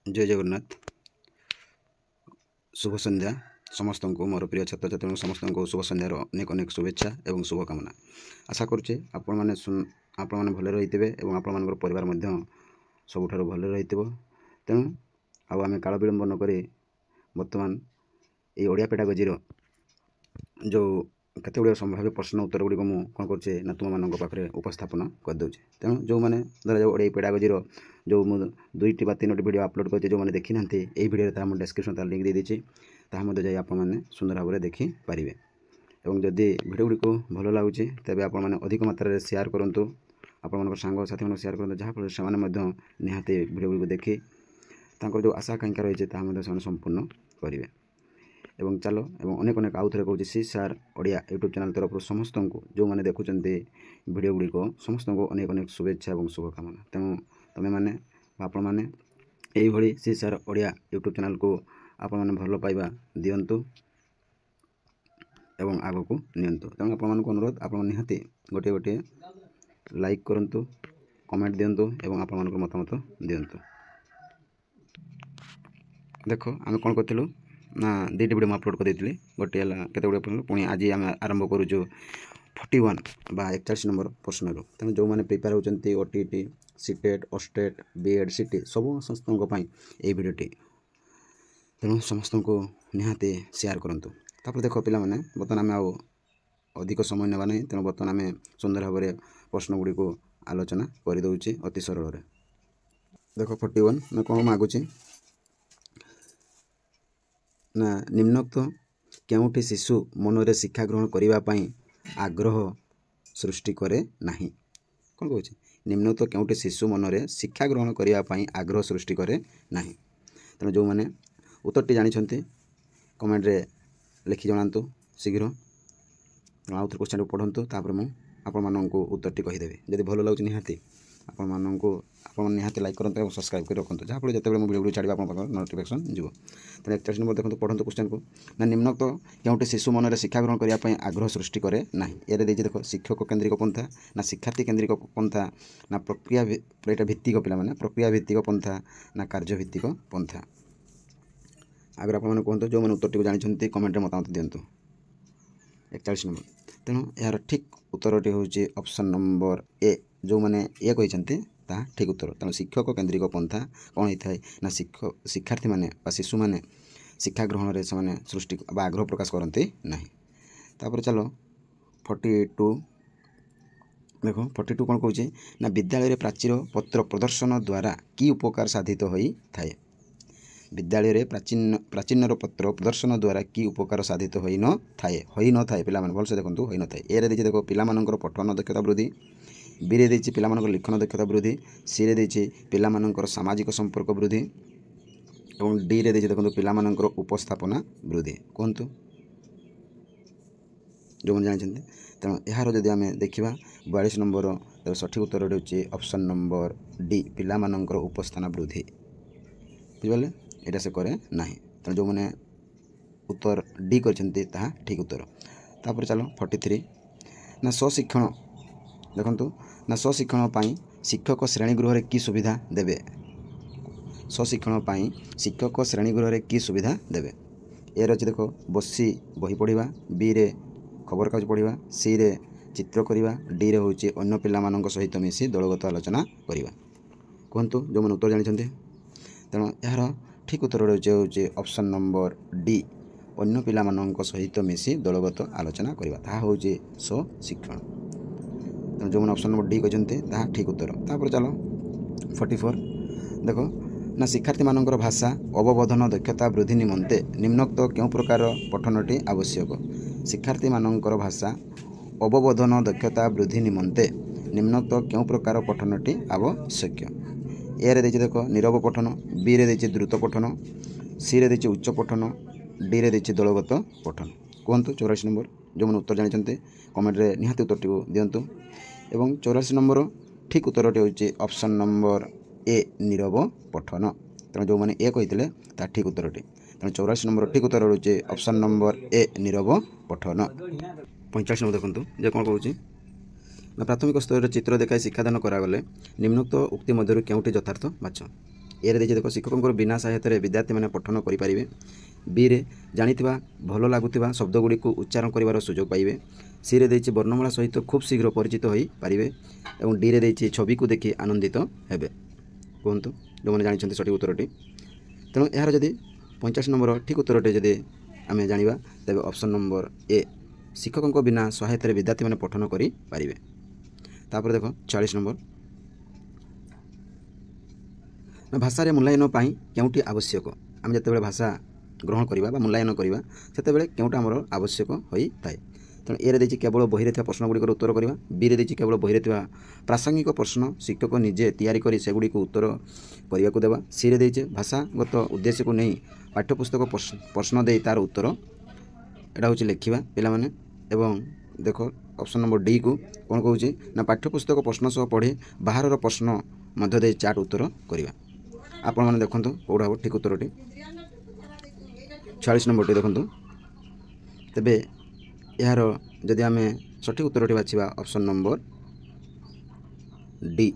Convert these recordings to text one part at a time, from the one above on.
जय जगन्नाथ शुभ संध्या समस्त को मोर प्रिय छात्र छात्री समस्त को शुभ संध्यार अनेक अनेक शुभेच्छा एवं शुभकामना आशा करुचे आपण मैंने भले रही आपण परिवार सबुठ भले रही तेणु आम काल विलंब नक बर्तमान ये ओडिया पेडागोजी जो केते गुड़िया संभाव्य प्रश्न उत्तर गुड़िक मुझे कौन करे ना तुम मान पाखे उपस्थापन करदे तेणु जो मैंने धर ओडिया पेडागोजी जो मुझे 2टी बा 3टी वीडियो अपलोड करते जो मैंने देखी ना यही वीडियो मुझे डिस्क्रिप्शन तार लिंक दे देती ताकि आपने सुंदर भाव में देखिपारे और जदि वीडियो गुड़िक भल लगुच तेज आपने अधिक मात्रा शेयर करूँ आपण सांग साथी शेयर करूँ जहाँफल से निहाती वीडियो गुड़िक देखी जो आशा आकांक्षा रही है संपूर्ण करेंगे एवं चलो एवं अनेक अनेक आउ थे कहूँ सी सार ओडिया यूट्यूब चैनल तरफ समस्त को जो मैंने देखुं वीडियो गुड़िक समस्त को अनेक अनेक शुभेच्छा और शुभकामना तेणु तुम मैंने आपण मैंने यही सी सार ओडिया यूट्यूब चैनल को आपण मैंने भल पाइबा दिंतु एवं आग को नियंतु तेणु आपण अनुरोध आप निहाती गोटे गोटे लाइक करूँ कमेंट दिंतु एवं आपण मतामत दिंतु देख आम कौन करूँ ना 2टी वीडियो अपलोड कर देती गोटे केते गुड़े पुणी आज आम आरंभ करूँ 41 बा 41 नंबर प्रश्न तेणु जो मैंने प्रिपेयर होती ओटीटी सीटेट ओस्टेट बीएड सीटी सब समस्तों ये वीडियोटी तेणु समस्त को निहाती शेयर करूँ तापर देख पिला माने बर्तमान आम अधिक समय नेबा नहीं तेणु बर्तमान आम सुंदर भाव में प्रश्न गुड़ी को आलोचना करदे अति सरल देख 41 मैं कौन मागुची ना निम्नोक्त केउठी शिशु मनरे शिक्षा ग्रहण करने आग्रह सृष्टि करे नाही कौन कहूँ निम्नोक्त केउठी शिशु मनरे शिक्षा ग्रहण करने आग्रह सृष्टि करे नाही तेणु जो मैंने उत्तरटी जानी कमेंट रे लिखि जनातु शीघ्र आउ थे क्वेश्चन पढ़ंतु तापर मु आपण उत्तरटी कहीदेवी जदि भल लगे निहाती आपण निहाती लाइक करते और सब्सक्राइब कर रखते जहाँफल जो वीडियो छाड़ी आप नोटिफिकेशन जीव तेनाली 41 नंबर देखो पढ़ंतु क्वेश्चन को ना निम्नोक्त केउठी शिशु मनरे शिक्षा ग्रहण करने आग्रह सृष्टि करे नाही ये देख शिक्षक केन्द्रिक पंथा ना शिक्षार्थी केन्द्रिक पंथा ना प्रक्रिया भित्तिक पे प्रक्रिया भित्तिक पंथा ना कार्यभित्तिक पंथा आगे आप कहते जो मैंने उत्तरटी जानते कमेंट में मतामत दिंतु 41 नंबर तेणु यार ठीक उत्तरटी हूँ ऑप्शन नंबर ए जो मैंने ये कहते ठीक उत्तर तेणु शिक्षक केन्द्रिक पंथा कौन होता है ना शिक्षार्थी मैंने शिशु मैंने शिक्षा ग्रहण से सृष्टि आग्रह प्रकाश करते ना तापर चलो 42 देखो 42 कौन कहूँ ना विद्यालय प्राचीर पत्र प्रदर्शन द्वारा की उपकार साधित होई थाए विद्यालय प्राचीनर पत्र प्रदर्शन द्वारा की उपकार साधित होई न थाए पिला माने भलसे देखंतु होई न थाए ए रे देखि देखो पिलामानंकर पठन दक्षता वृद्धि बी रे देछि पिलामानंकर लिखन दक्षता वृद्धि सी रे देछि पिलामानंकर सामाजिक संपर्क वृद्धि और डी रे देछि देखंतु पिलामानंकर उपस्थापना वृद्धि कहंतु जो मन जानछन्ते तेणु यार जदि आम देखा 42 नंबर सठिक उत्तर होछि ऑप्शन नंबर डी पिलामानंकर उपस्थान वृद्धि बुझिपारे यहाँ से करे ना तेणु जो मैंने उत्तर डी करछन्ते ताहा ठीक उत्तर तापर चलो 43 ना स्वशिक्षण देखंतु ना स्वशिक्षण पाई शिक्षक श्रेणीगृह की सुविधा देवे स्वशिक्षण पाई शिक्षक श्रेणीगृह की सुविधा देवे ए रही देखो बसी बही पढ़ा बी रे खबर कागज पढ़ा सी रे चित्र करवा डी रे होची अन्य पिलामानंक सहित मिसी दलगत आलोचना करवा कहतु जो मैंने उत्तर जानते तेणु यार ठीक उत्तर रही ऑप्शन नंबर डी अन्य पिलामानंक सहित मिसी दलगत आलोचना करवा ताहा होची स्वशिक्षण तेणु जो मैंने ऑप्शन नंबर डी कहते ताहा ठीक उत्तर तापर चलो 44 देखो ना शिक्षार्थी मानकर भाषा अवबोधन दक्षता वृद्धि निमंते निम्नोक्त क्यों प्रकार पठनटी आवश्यक शिक्षार्थी मानकर भाषा अवबोधन दक्षता वृद्धि निमंते निम्नोक्त क्यों प्रकार पठनटी आवश्यक ए रे देछि देखो नीरव पठन बी रे देछि द्रुत पठन सी रे देछि उच्च पठन डी रे देछि दलगत पठन कहतु 84 नंबर जो मैंने उत्तर जानते कमेंट रे निहाती उत्तरटी दिंतु एवं 84 नंबर ठीक उत्तरटी होछि ऑप्शन नंबर ए नीरव पठन तेणु जो मैंने ए कहते ता ठीक उत्तरटी तेणु 84 नंबर ठीक उत्तर होछि ऑप्शन नंबर ए नीरव पठन 45 नंबर देखंतु जे कौन कहूँ प्राथमिक स्तर चित्र देखाई शिक्षादान करागले निम्नोक्त उक्ति मध्य केउटी यथार्थ बाछ ए रे देछि देखो शिक्षक बिना सहायता विद्यार्थी मैंने पठन करें। बी रे जानिथिबा भल लगुवा शब्दगुड़ी को उच्चारण कर सुजोग पाइबे। सी रे देछि वर्णमाला सहित खूब शीघ्र परिचित हो पारे। और डी रे देछि छवि को देखि आनंदित हेबे। कहतु जो मैंने जानते सठिक उत्तरटी। तेणु यार जदि 85 नंबर ठीक उत्तरटे जदि आम जाना तेज ऑप्शन नंबर ए शिक्षकों बिना सहायता विद्यार्थी मैंने पठन करें। तापर देख 40 नंबर भाषा मूल्यांकन केउटी आवश्यक। आम जिते भाषा ग्रहण करवा मूल्यांकन करवा से केउटा आमर आवश्यक होता है। तेणु ए रे केवल बही प्रश्नगुड़िक उत्तर करवा। बी रे केवल बही प्रासंगिक प्रश्न शिक्षक निजे तैयारी कर सेगुड़ी उत्तर करने को देवा। सी रे भाषागत उद्देश्य को नहीं पाठ्यपुस्तक प्रश्न दे तार उत्तर एटा हूँ लिखा पाने। एवं देख ऑप्शन नंबर डी को कौन कौन ना पाठ्यपुस्तक प्रश्न सह पढ़े बाहर प्रश्न मध्य दे चार्ट उत्तर करवा। आपण मैंने देखो कौटा हम ठीक उत्तरटी 46 नंबर टी देखो। तेबे यार जदि आम सठिक उत्तरटी बाछिबा ऑप्शन नंबर डी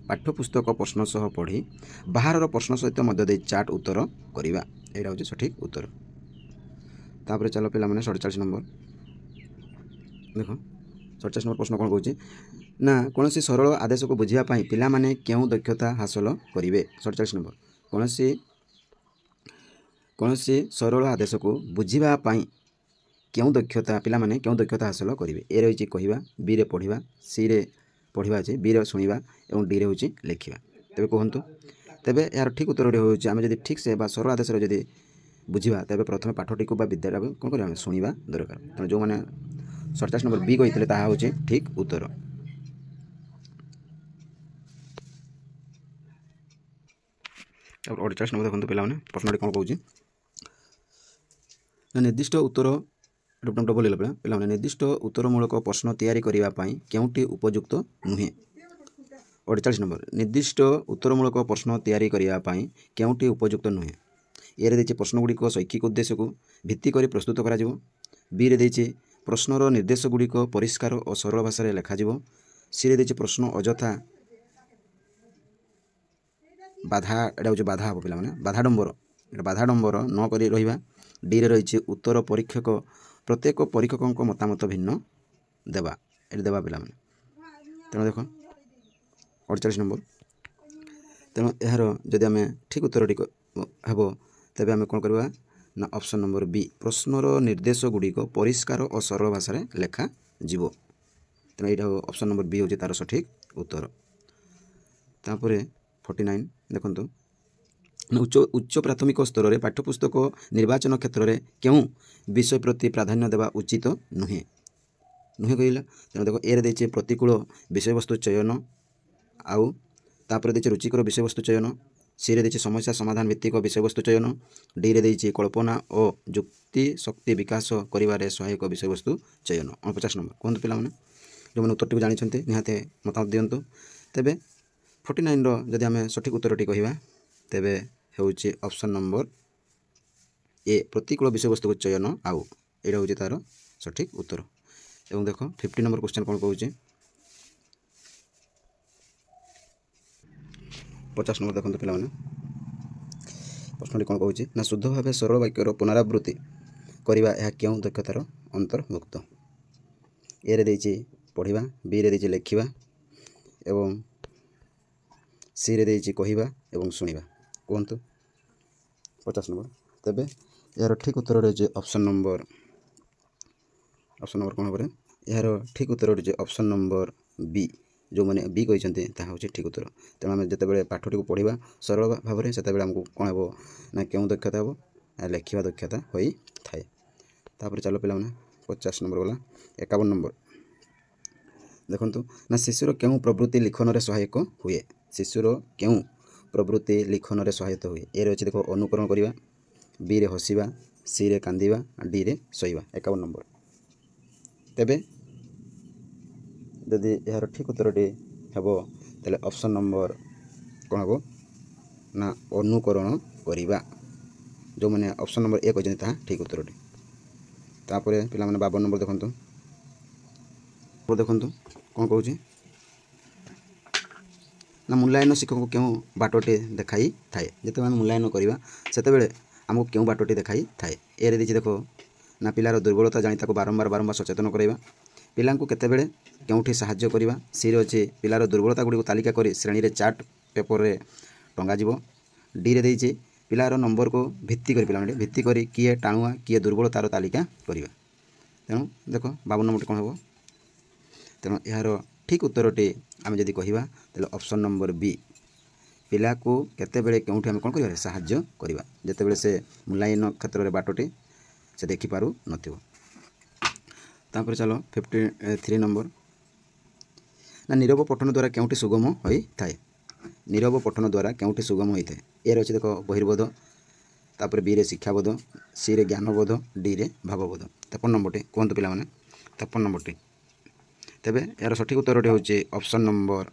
पाठ्यपुस्तक प्रश्न सह पढ़ी बाहर प्रश्न सहित मध्य दे चार्ट उत्तर करवा। यहाँ हूँ सठिक उत्तर। तापर चलो पिला माने 47 नंबर देख 47 नंबर प्रश्न कौन कौन ना कौन सी सरल आदेश को बुझापी पिला माने क्यों दक्षता हासिल करेंगे। 47 नंबर कौन सी सरल आदेश को बुझापी क्यों दक्षता पिला माने क्यों दक्षता हासिल करेंगे। ए रही कहवा, बी रे पढ़ा, सी रे पढ़ा अच्छे, बी रे शुणा और डी रे हूँ लिखा। तेरे कहतु तेरे यार ठीक उत्तर हूँ आम जब ठीक से सरल आदेश जब बुझा तेरे प्रथम पाठटी को विद्याटा कौन कर शुणा दरकार। तेणु जो मैंने 47 नंबर बी कही हूँ ठीक उत्तर। और 48 नंबर देखते पे प्रश्न कौन कौन निर्दिष्ट उत्तर डबल पे निर्दिष्ट उत्तरमूलक प्रश्न तैयारी करने केउटी उपयुक्त नुहे। 48 नंबर निर्दिष्ट उत्तरमूलक प्रश्न तैयारी करने केउटी उपयुक्त नुहे। ए रे प्रश्नगुड़िक शैक्षिक उद्देश्य को भित्ति कर प्रस्तुत करा। बी रे प्रश्नर निर्देशगुड़िक परिष्कार और सरल भाषा लिखा। सी रे प्रश्न अजथा बाधा एटा हूँ बाधा हम पे बाधाडंबर न कर रहा। डी रे रही उत्तर परीक्षक प्रत्येक परीक्षकों मतामत भिन्न देवा ये देवा पे। तेणु देख 48 नंबर तेणु यार जदि आम ठीक उत्तर हम तेज आम कौन करवा ना ऑप्शन नंबर बी प्रश्नर निर्देशगुड़िक परिष्कार और सरल भाषा लेखा जीव। तेणु यहाँ ऑप्शन नंबर बी हूँ तार सठिक उत्तर। तापर 49 देखु उच्च प्राथमिक स्तर में पाठ्यपुस्तक निर्वाचन क्षेत्र में क्यों विषय प्रति प्राधान्य देवा उचित नुहे कहला। तेणु देख ए रे प्रतिकूल विषयवस्तु चयन आउ तापर देखे रुचिकर विषयवस्तु चयन। सी रे समस्या समाधान भित्तिक विषयवस्तु चयन। डी रे कल्पना और युक्ति शक्ति विकास कर सहायक विषयवस्तु चयन। 49 नंबर कहतु पे जो मैंने उत्तर जानते निहाते मतामत दिंतु। तेबे 49 जदि आम सठिक उत्तरटी कहवा तेबे हूँ ऑप्शन नंबर ए प्रतिकूल विषयवस्तु चयन आउ यहाँ हूँ तार सठिक उत्तर। एवं देख 50 नंबर क्वेश्चन कौन कौन 50 नंबर देखते पे प्रश्न कौन कौन ना शुद्ध भाव सरल वाक्यर पुनरावृत्ति करवा यह क्यों दक्षतार अंतर्भुक्त। ए रे पढ़ा, बी रे लिखा एवं सी रे कहवा एवं शुणा कहतु 50 नंबर। तेबे यार ठीक उत्तर रही ऑप्शन नंबर कौन हम यार ठीक उत्तर रही ऑप्शन नंबर बी जो मैंने बी कहते हूँ ठीक उत्तर। तेणु आम जिते पाठटी को पढ़ा सरल भाव में से आमको कौन हम ना क्यों दक्षता हम लिखा दक्षता होता है। तापर चलो पे 50 नंबर गला 51 नंबर देखु ना शिशुर क्यों प्रवृत्ति लिखन में सहायक हुए। शिशुर क्यों प्रवृत्ति लिखन में सहायता हुए। ए रही देख अनुकरण करवा, बी रे हसवा, सी रे कांदिवा, डी रे शोवा। 51 नंबर तेबे जदि यार ठीक उत्तरटी हम तेल ऑप्शन नंबर कौन हम ना अनुकरण करवा जो मैंने ऑप्शन नंबर ए कहते ठीक उत्तरटी। तापर पे 52 नंबर देखु कौन कौन ना मूल्यांकन शिक्षक क्यों बाटोटे देखाई थाए जिते मूल्यांकन करवा से आमको क्यों बाटोटे देखाई थाए ए देखिए देख ना पिलार दुर्बलता जानी ताको बारंबार बारंबार सचेतन करवा पिला केतेबेले केउठी साहाय्य करवा सी रे अच्छे पिलार दुर्बलता गुड़ी तालिका कर श्रेणी रे चार्ट पेपर रे टंगा जीवो डी रे देइछे पिलार नंबर को भित्ति कर पिला भित्ति कर किए टाणुआ किए दुर्बलतार तालिका करवा तेणु देख 52 नंबर कौन हम तेणु यार ठीक उत्तरटी आम जदि कहवा तेल ऑप्शन नंबर बी पिला को केतेबेले केउठी आम कौन कर साहाय्य करवा जितेबेले से मूल्यांकन क्षेत्र में बाटोटे से देखिपारू नथिबो। तापर चलो 53 नंबर ना नीरव पठन द्वारा केउठी सुगम होई थाए नीरव पठन द्वारा केउठी सुगम होई थाए ए रछि देखो बहिर्बोध तापर बी रे शिक्षाबोध सी रे ज्ञानबोध डी रे भावबोध 53 नंबर कहतु पिला माने 53 नंबर तेबे यार सठिक उत्तरटी होचे ऑप्शन नंबर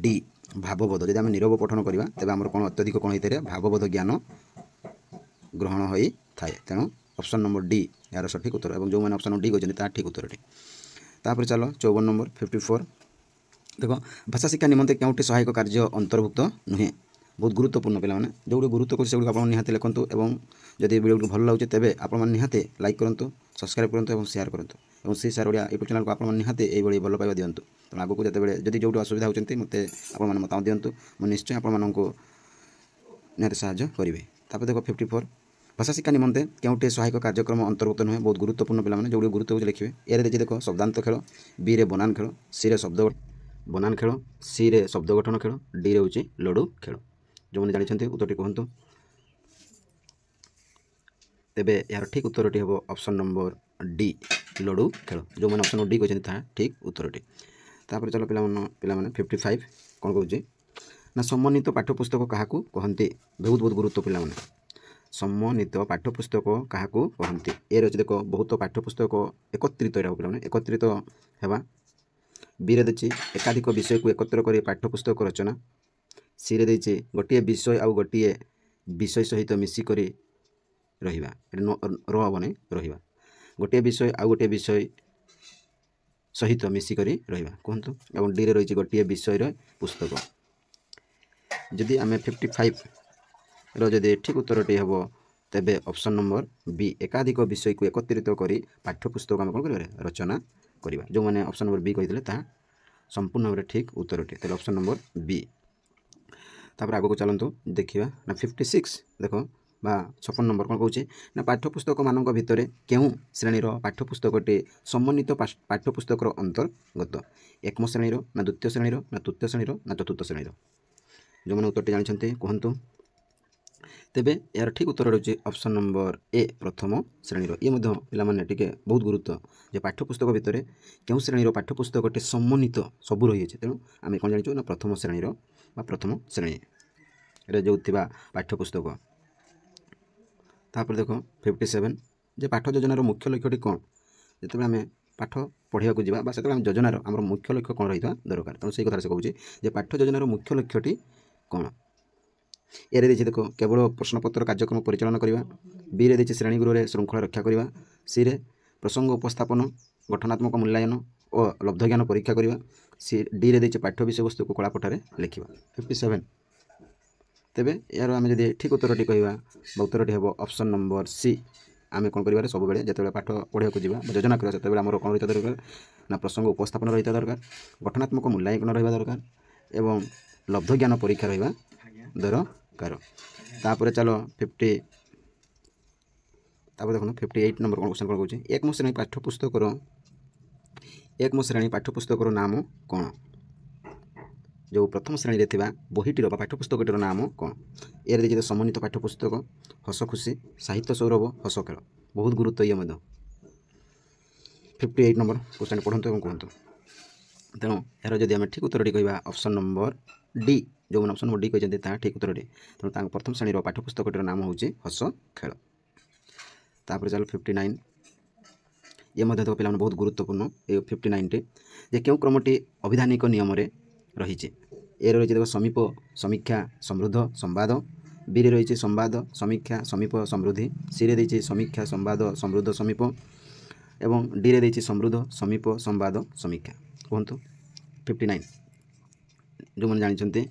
डी भावबोध जदि आम नीरव पठन करवा तेबे आमर कोन अत्यधिक कोन होइते भावबोध ज्ञान ग्रहण होई थाए तेणु ऑप्शन नंबर डी यार सठिक उत्तर और जो मैंने ऑप्शन डी कहते ठीक उत्तरटी। तापर चलो 54 नंबर 54 देख भाषा शिक्षा निमंते केउठी सहायक कार्य अंतर्भुक्त नुहे बहुत गुरुत्वपूर्ण पिला माने जो गुरुत्व कर से आप निहाती लिखु और जदि वीडियो भल लगे तेज आप निहाती लाइक करूँ सब्सक्राइब करूँ और शेयर करूँ और सी सार ओडिया यूट्यूब चैनल को आप निहाती ये भल पाइबा दिंतु तेणु आगक जो जो असुविधा होती मत मतामत दिंतु मुझे निश्चय आपको निहाती साहाय्य करी। तापर देख 54 भाषा शिक्षा निमंते केउठी सहायक कार्यक्रम अंतर्भुक्त नुहे बहुत गुरुत्वपूर्ण पिला माने जो गुरुत्व लिखिए ए देखिए देख शब्दांत खेल बी रे बनान खेल सी रे शब्द बनान खेल सी रे शब्द गठन खेल डी रे होची लडू खेल जो मैंने जानते उत्तरटी कहतु तेबे यार ठीक उत्तरटी हम ऑप्शन नंबर डी लडू खेल जो मैंने ऑप्शन डी कहते ठीक उत्तरटी। तापर चलो पिला माने 55 कौन कहूँ ना सम्मानित पाठ्यपुस्तक क्या कहते बहुत बहुत गुरुत्व पिला माने सम्मानित पाठ्यपुस्तक क्या कहते ए रही देख बहुत पाठ्यपुस्तक एकत्रित पे एकत्रित हेबा बी रे देछि एकाधिक विषय को एकत्र कर पाठ्यपुस्तक रचना सी रे देछि गोटे विषय आउ गोटे विषय सहित मिसिक रहिबा रही रहिबा गोटे विषय आउ गोटे विषय सहित मिसिक रहिबा कहतु और डी रे रही गोटे विषय पुस्तक जदि आम 55 रदि ठीक उत्तरटी हम तेबे ऑप्शन नंबर बी एकाधिक विषय को एकत्रित कर पाठ्यपुस्तक आम कौन कर रचना करवा जो मैंने ऑप्शन नंबर बी कही संपूर्ण भाव ठीक उत्तरटी तेल ऑप्शन नंबर बी। तापर आगक चलतु देखा ना 56 देख बा 56 नंबर कौन कौचे ना पाठ्यपुस्तक मान भितर केउं श्रेणीर पाठ्यपुस्तकटी सम्मानित पाठ्यपुस्तक अंतर्गत एकम श्रेणीर ना द्वितीय श्रेणीर ना तृतीय श्रेणीर ना चतुर्थ श्रेणीर जो मैंने उत्तरटी जानते कहतु तेबे यार ठीक उत्तर रही ऑप्शन नंबर ए प्रथम श्रेणीर ये पे टिके बहुत गुरुत्व जे पाठ्यपुस्तक भितर क्यों श्रेणीर पाठ्यपुस्तकटी सम्मानित सबू रही है तेणु आम कौन जाचु ना प्रथम श्रेणीर प्रथम श्रेणी जो पाठ्यपुस्तक। तापर देख 57 जे पाठ योजनार मुख्य लक्ष्यटी कौन जिते आम पाठ पढ़ाक जावा से योजनार आम मुख्य लक्ष्य कौन रही दरकार तेणु से कथा से कहूँ जे पाठ योजनार मुख्य लक्ष्यटी कौन ए देखिए देख केवल प्रश्नपत्र कार्यक्रम परिचालन करवा बी रे देखिए श्रेणीगृह में श्रृंखला रक्षा करवा सी रे प्रसंग उपस्थापन गठनात्मक मूल्यांकन और लब्ध ज्ञान परीक्षा करवा सी डी रे देखिए पाठ्य विषय वस्तु को कलापटारे लिखा 57 तेबे यार आम जब ठीक उत्तरटी कहवा उत्तरटी हम ऑप्शन नंबर सी आम कौन कर सब जो पाठ पढ़ाक जा योजना करवा से आम कौन रही दरकार ना प्रसंग उपस्थापन रही दरकार गठनात्मक मूल्यांकन रहा दरकार एवं लब्ध ज्ञान परीक्षा रहा दरकार। तापर चलो 50 तापर देखो 58 नंबर क्वेश्चन कौन कौन एकम श्रेणी पाठ्यपुस्तक नाम कौन जो प्रथम श्रेणी में बहीटीर पाठ्यपुस्तकटीर नाम कौन ए देखिए सम्मानित पाठ्यपुस्तक हस खुशी साहित्य सौरभ हस खेल बहुत गुरुत्व ये 58 नंबर क्वेश्चन पढ़ते और कहतु तेणु यार जब आम ठीक उत्तरटी कहवा ऑप्शन नंबर डी जो मैंने ऑप्शन नंबर डी कहते ठीक उत्तरटी तेणु प्रथम श्रेणी पाठ्यपुस्तकटीर नाम हूँ हस खेल। तापर चलो 59 ये पे बहुत गुरुत्वपूर्ण ये 59 टी जे क्यों क्रमटी अभिधानिक नियम रही ए रही देखो समीप समीक्षा समृद्ध संवाद बी रे रही संवाद समीक्षा समीप समृद्धि सी रे रही समीक्षा संवाद समृद्ध समीप एवं डी रे रही समृद्ध समीप संवाद समीक्षा कहतु 59 ଯେଉଁମାନେ ଜାଣିଛନ୍ତି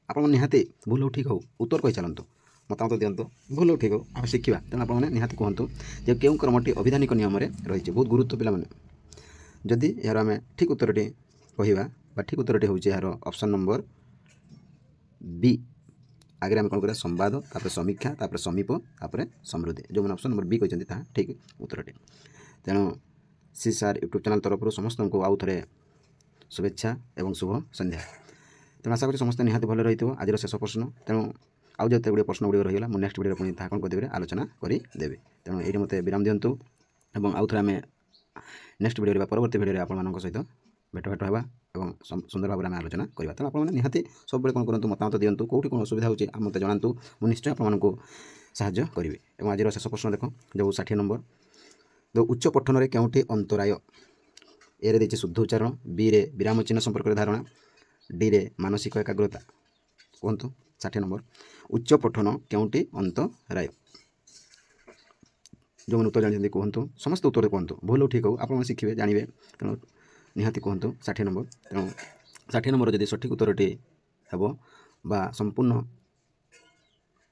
ଆପଣମାନେ ନିହାତି ଭୁଲ ହେଉ ଠିକ୍ ହେଉ ଉତ୍ତର କହି ଚାଲନ୍ତୁ, ମତାମତ ଦିଅନ୍ତୁ। ଭୁଲ ହେଉ ଠିକ୍ ହେଉ ଆମେ ଶିଖିବା, ତେଣୁ ଆପଣମାନେ ନିହାତି କୁହନ୍ତୁ ଯେ କେଉଁ କର୍ମଟି ଅଭିଧାନିକ ନିୟମରେ ରହିଛି। ବହୁତ ଗୁରୁତ୍ୱ ପିଲାମାନେ। ଯଦି ଏହାର ଆମେ ଠିକ୍ ଉତ୍ତରଟି କହିବା ବା ଠିକ୍ ଉତ୍ତରଟି ହେଉଛି ଏହାର ଅପସନ୍ ନମ୍ବର ବି। ଆଗରେ ଆମେ କ'ଣ କରିବା, ସମ୍ବାଦ, ତାପରେ ସମୀକ୍ଷା, ତାପରେ ସମୀପ, ତାପରେ ସମୃଦ୍ଧି। ଯେଉଁମାନେ ଅପସନ୍ ନମ୍ବର ବି କହିଛନ୍ତି ତାହା ଠିକ୍ ଉତ୍ତରଟି। ତେଣୁ CSR ୟୁଟ୍ୟୁବ୍ ଚ୍ୟାନେଲ୍ ତରଫରୁ ସମସ୍ତଙ୍କୁ ଆଉ ଥରେ शुभेच्छा एवं शुभ संध्या। तेणु आशा करी समस्ते निहाती भले रही आज शेष प्रश्न। तेणु आउ जिते गुड़े प्रश्न गुड़िक रहीगला मुझे नेक्स्ट वीडियो पुणी कौन करदेवी आलोचना करदेवी। तेणु ये मत विराम दिंतु और आउ थे आम नेक्स्ट वीडियो परवर्ती वीडियो आप सहित भेट भेट होगा और सुंदर भाव में आलोचना करवा। तेणु आप निहाती सब कौन करूँ मतामत दिंतु कौटी कौन असुविधा होती मत जनातु मुझे निश्चय आपको साहाय्य करी। और आज शेष प्रश्न देख जो 60 नंबर जो उच्च पठन में केउठी अंतराय। ए रे देछि शुद्ध उच्चारण, बी रे विराम चिन्ह संपर्क धारणा, डी रे मानसिक एकाग्रता। कहतु 60 नंबर उच्च पठन केउठी अंतराय। जो मैंने उत्तर जानते कहतु, समस्त उत्तर कहतु भूल हो ठीक हो आप शिखे जानवे। तेणु निहाती कहतु 60 नंबर। तेणु 60 नंबर जदि सठिक उत्तरटी हेब बा संपूर्ण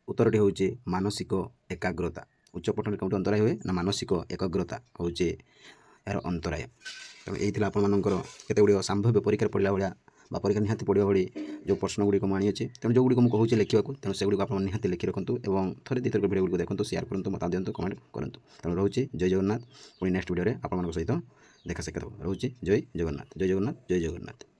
उत्तरटी हूँ मानसिक एकाग्रता। उच्च पठन केउठी अंतराय हुए ना मानसिक एकाग्रता हूँ यार अंतराय। तेणु यही आपर केते गुड़िक संभाव्य परीक्षा पढ़ला भाया परीक्षा निहाती पढ़ा भाई जो प्रश्न गुड़िक मुझे आनी तेणु जो गुड़िक मुझे लिखा तेणु से गुड़िक आप निहाती लिखि रखुँ और थे दी थर वीडियो गुड़िक देखते शेयर करूँ मत दिंतु कमेंट करूँ। तेणु रोचे जय जगन्नाथ। पुणी नेक्स्ट वीडियो आप सहित देखा साक्षात रोचे जय जगन्नाथ जय जगन्नाथ जय जगन्नाथ।